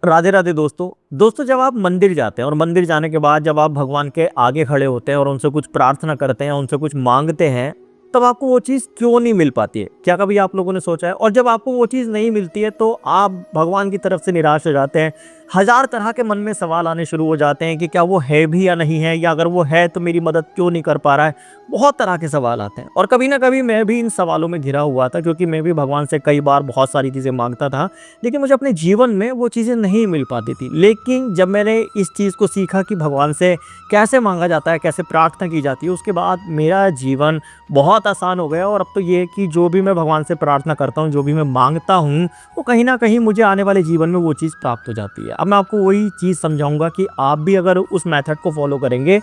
राधे राधे दोस्तों जब आप मंदिर जाते हैं और मंदिर जाने के बाद जब आप भगवान के आगे खड़े होते हैं और उनसे कुछ प्रार्थना करते हैं, उनसे कुछ मांगते हैं, तब आपको वो चीज़ क्यों नहीं मिल पाती है? क्या कभी आप लोगों ने सोचा है? और जब आपको वो चीज़ नहीं मिलती है तो आप भगवान की तरफ से निराश हो जाते हैं। हजार तरह के मन में सवाल आने शुरू हो जाते हैं कि क्या वो है भी या नहीं है, या अगर वो है तो मेरी मदद क्यों नहीं कर पा रहा है। बहुत तरह के सवाल आते हैं और कभी ना कभी मैं भी इन सवालों में घिरा हुआ था, क्योंकि मैं भी भगवान से कई बार बहुत सारी चीज़ें मांगता था, लेकिन मुझे अपने जीवन में वो चीज़ें नहीं मिल पाती थी। लेकिन जब मैंने इस चीज़ को सीखा कि भगवान से कैसे मांगा जाता है, कैसे प्रार्थना की जाती है, उसके बाद मेरा जीवन बहुत आसान हो गया। और अब तो ये है कि जो भी मैं भगवान से प्रार्थना करता हूँ, जो भी मैं मांगता हूँ, वो कहीं ना कहीं मुझे आने वाले जीवन में वो चीज़ प्राप्त हो जाती है। अब मैं आपको वही चीज़ समझाऊंगा कि आप भी अगर उस मेथड को फॉलो करेंगे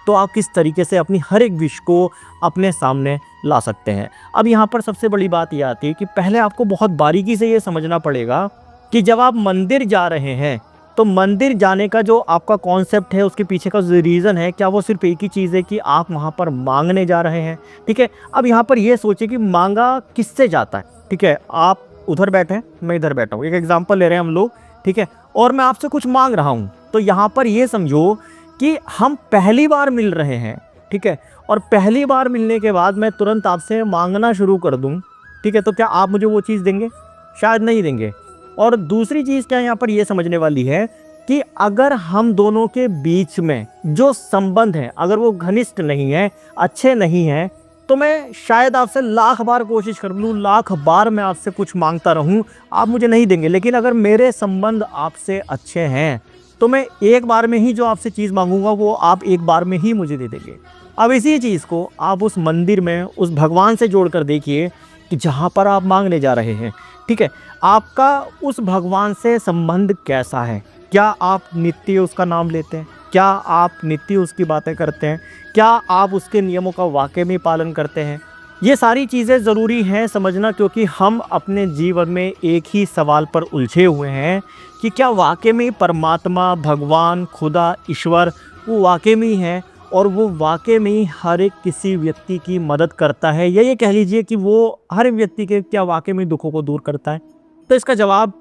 तो आप किस तरीके से अपनी हर एक विश को अपने सामने ला सकते हैं। अब यहाँ पर सबसे बड़ी बात यह आती है कि पहले आपको बहुत बारीकी से ये समझना पड़ेगा कि जब आप मंदिर जा रहे हैं तो मंदिर जाने का जो आपका कॉन्सेप्ट है, उसके पीछे का जो रीज़न है, क्या वो सिर्फ एक ही चीज़ है कि आप वहाँ पर मांगने जा रहे हैं? ठीक है, अब यहाँ पर ये सोचिए कि मांगा किससे जाता है। ठीक है, आप उधर बैठे हैं, मैं इधर बैठा हूँ, एक एग्जाम्पल ले रहे हैं हम लोग। ठीक है, और मैं आपसे कुछ मांग रहा हूँ, तो यहाँ पर ये समझो कि हम पहली बार मिल रहे हैं। ठीक है, और पहली बार मिलने के बाद मैं तुरंत आपसे मांगना शुरू कर दूं, ठीक है, तो क्या आप मुझे वो चीज़ देंगे? शायद नहीं देंगे। और दूसरी चीज़ क्या यहाँ पर ये समझने वाली है कि अगर हम दोनों के बीच में जो संबंध है, अगर वो घनिष्ठ नहीं है, अच्छे नहीं हैं, तो मैं शायद आपसे लाख बार कोशिश कर लूँ, लाख बार मैं आपसे कुछ मांगता रहूँ, आप मुझे नहीं देंगे। लेकिन अगर मेरे संबंध आपसे अच्छे हैं तो मैं एक बार में ही जो आपसे चीज़ मांगूंगा वो आप एक बार में ही मुझे दे देंगे। अब इसी चीज़ को आप उस मंदिर में उस भगवान से जोड़कर देखिए कि जहाँ पर आप मांगने जा रहे हैं, ठीक है, आपका उस भगवान से संबंध कैसा है? क्या आप नित्य उसका नाम लेते हैं? क्या आप नित्य उसकी बातें करते हैं? क्या आप उसके नियमों का वाकई में पालन करते हैं? ये सारी चीज़ें ज़रूरी हैं समझना, क्योंकि हम अपने जीवन में एक ही सवाल पर उलझे हुए हैं कि क्या वाकई में परमात्मा, भगवान, खुदा, ईश्वर वो वाकई में है और वो वाकई में हर एक किसी व्यक्ति की मदद करता है, या ये कह लीजिए कि वो हर व्यक्ति के क्या वाकई में दुखों को दूर करता है? तो इसका जवाब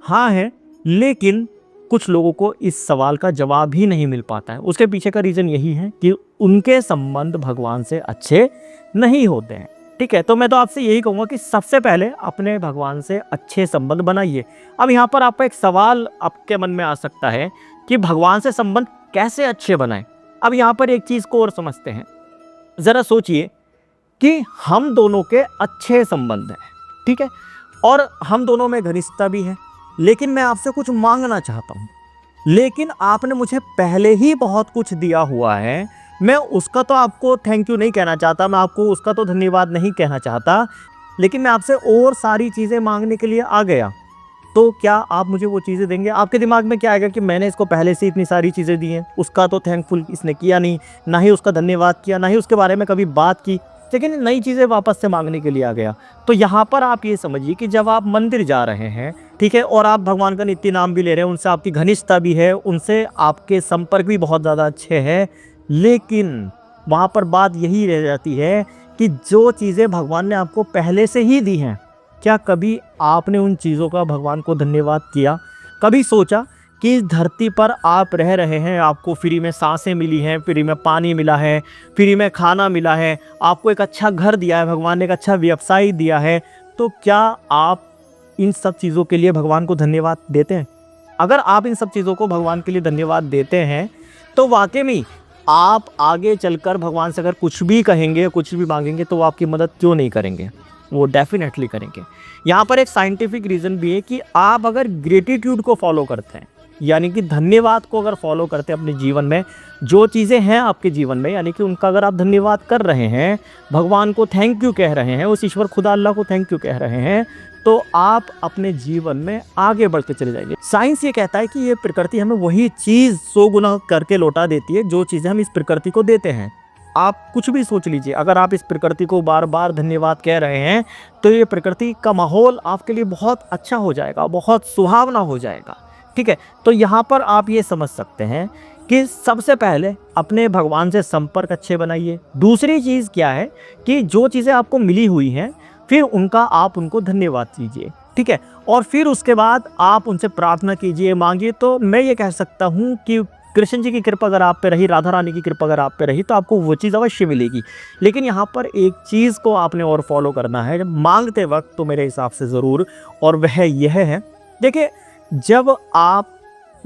हाँ है, लेकिन कुछ लोगों को इस सवाल का जवाब ही नहीं मिल पाता है। उसके पीछे का रीज़न यही है कि उनके संबंध भगवान से अच्छे नहीं होते हैं। ठीक है, तो मैं तो आपसे यही कहूँगा कि सबसे पहले अपने भगवान से अच्छे संबंध बनाइए। अब यहाँ पर आपका एक सवाल आपके मन में आ सकता है कि भगवान से संबंध कैसे अच्छे बनाएं? अब यहाँ पर एक चीज़ को और समझते हैं। ज़रा सोचिए कि हम दोनों के अच्छे संबंध हैं, ठीक है, और हम दोनों में घनिष्ठता भी है, लेकिन मैं आपसे कुछ मांगना चाहता हूँ, लेकिन आपने मुझे पहले ही बहुत कुछ दिया हुआ है। मैं उसका तो आपको थैंक यू नहीं कहना चाहता, मैं आपको उसका तो धन्यवाद नहीं कहना चाहता, लेकिन मैं आपसे और सारी चीज़ें मांगने के लिए आ गया। तो क्या आप मुझे वो चीज़ें देंगे? आपके दिमाग में क्या आएगा कि मैंने इसको पहले से इतनी सारी चीज़ें दी हैं, उसका तो थैंकफुल इसने किया नहीं, ना ही उसका धन्यवाद किया, ना ही उसके बारे में कभी बात की, लेकिन नई चीज़ें वापस से मांगने के लिए आ गया। तो यहाँ पर आप ये समझिए कि जब आप मंदिर जा रहे हैं, ठीक है, और आप भगवान का नित्य नाम भी ले रहे हैं, उनसे आपकी घनिष्ठता भी है, उनसे आपके संपर्क भी बहुत ज़्यादा अच्छे हैं, लेकिन वहाँ पर बात यही रह जाती है कि जो चीज़ें भगवान ने आपको पहले से ही दी हैं, क्या कभी आपने उन चीज़ों का भगवान को धन्यवाद किया? कभी सोचा कि इस धरती पर आप रह रहे हैं, आपको फ्री में सांसें मिली हैं, फ्री में पानी मिला है, फ्री में खाना मिला है, आपको एक अच्छा घर दिया है, भगवान ने एक अच्छा व्यवसाय दिया है, तो क्या आप इन सब चीज़ों के लिए भगवान को धन्यवाद देते हैं? अगर आप इन सब चीज़ों को भगवान के लिए धन्यवाद देते हैं तो वाकई में आप आगे चलकर भगवान से अगर कुछ भी कहेंगे, कुछ भी मांगेंगे, तो वो आपकी मदद क्यों नहीं करेंगे? वो डेफिनेटली करेंगे। यहाँ पर एक साइंटिफिक रीज़न भी है कि आप अगर ग्रेटिट्यूड को फॉलो करते हैं, यानी कि धन्यवाद को अगर फॉलो करते हैं अपने जीवन में, जो चीज़ें हैं आपके जीवन में, यानी कि उनका अगर आप धन्यवाद कर रहे हैं, भगवान को थैंक यू कह रहे हैं, उस ईश्वर खुदा अल्लाह को थैंक यू कह रहे हैं, तो आप अपने जीवन में आगे बढ़ते चले जाएंगे। साइंस ये कहता है कि ये प्रकृति हमें वही चीज़ 100 गुना करके लौटा देती है जो चीज़ें हम इस प्रकृति को देते हैं। आप कुछ भी सोच लीजिए, अगर आप इस प्रकृति को बार बार धन्यवाद कह रहे हैं तो ये प्रकृति का माहौल आपके लिए बहुत अच्छा हो जाएगा, बहुत सुहावना हो जाएगा। ठीक है, तो यहाँ पर आप ये समझ सकते हैं कि सबसे पहले अपने भगवान से संपर्क अच्छे बनाइए। दूसरी चीज़ क्या है कि जो चीज़ें आपको मिली हुई हैं, फिर आप उनको धन्यवाद दीजिए। ठीक है। और फिर उसके बाद आप उनसे प्रार्थना कीजिए, मांगिए। तो मैं ये कह सकता हूँ कि कृष्ण जी की कृपा अगर आप पे रही, राधा रानी की कृपा अगर आप पे रही, तो आपको वो चीज़ अवश्य मिलेगी। लेकिन यहाँ पर एक चीज़ को आपने और फॉलो करना है जब मांगते वक्त, तो मेरे हिसाब से ज़रूर, और वह यह है, देखिए, जब आप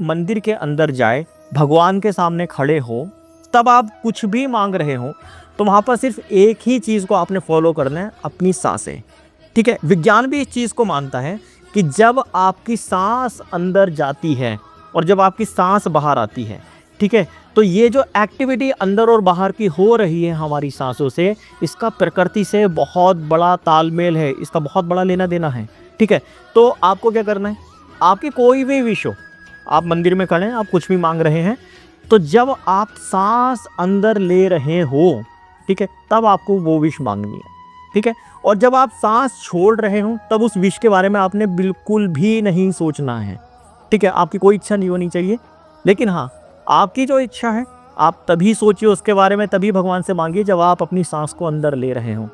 मंदिर के अंदर जाए, भगवान के सामने खड़े हो, तब आप कुछ भी मांग रहे हो, तो वहाँ पर सिर्फ एक ही चीज़ को आपने फॉलो करना है, अपनी सांसें। ठीक है, विज्ञान भी इस चीज़ को मानता है कि जब आपकी सांस अंदर जाती है और जब आपकी सांस बाहर आती है, ठीक है, तो ये जो एक्टिविटी अंदर और बाहर की हो रही है हमारी सांसों से, इसका प्रकृति से बहुत बड़ा तालमेल है, इसका बहुत बड़ा लेना देना है। ठीक है, तो आपको क्या करना है, आपकी कोई भी विश हो, आप मंदिर में खड़े हैं, आप कुछ भी मांग रहे हैं, तो जब आप सांस अंदर ले रहे हो, ठीक है, तब आपको वो विश मांगनी है। ठीक है, और जब आप सांस छोड़ रहे हो, तब उस विश के बारे में आपने बिल्कुल भी नहीं सोचना है। ठीक है, आपकी कोई इच्छा नहीं होनी चाहिए। लेकिन हाँ, आपकी जो इच्छा है, आप तभी सोचिए उसके बारे में, तभी भगवान से मांगिए जब आप अपनी सांस को अंदर ले रहे हो।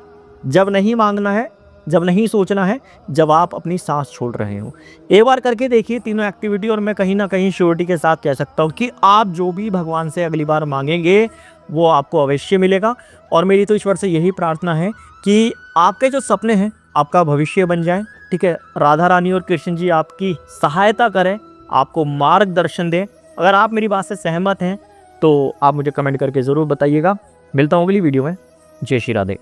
जब नहीं मांगना है, जब नहीं सोचना है, जब आप अपनी सांस छोड़ रहे हो। एक बार करके देखिए तीनों एक्टिविटी, और मैं कहीं ना कहीं श्योरिटी के साथ कह सकता हूँ कि आप जो भी भगवान से अगली बार मांगेंगे, वो आपको अवश्य मिलेगा। और मेरी तो ईश्वर से यही प्रार्थना है कि आपके जो सपने हैं, आपका भविष्य बन जाए। ठीक है, राधा रानी और कृष्ण जी आपकी सहायता करें, आपको मार्गदर्शन दें। अगर आप मेरी बात से सहमत हैं, तो आप मुझे कमेंट करके ज़रूर बताइएगा। मिलता हूँ अगली वीडियो में। जय श्री राधे।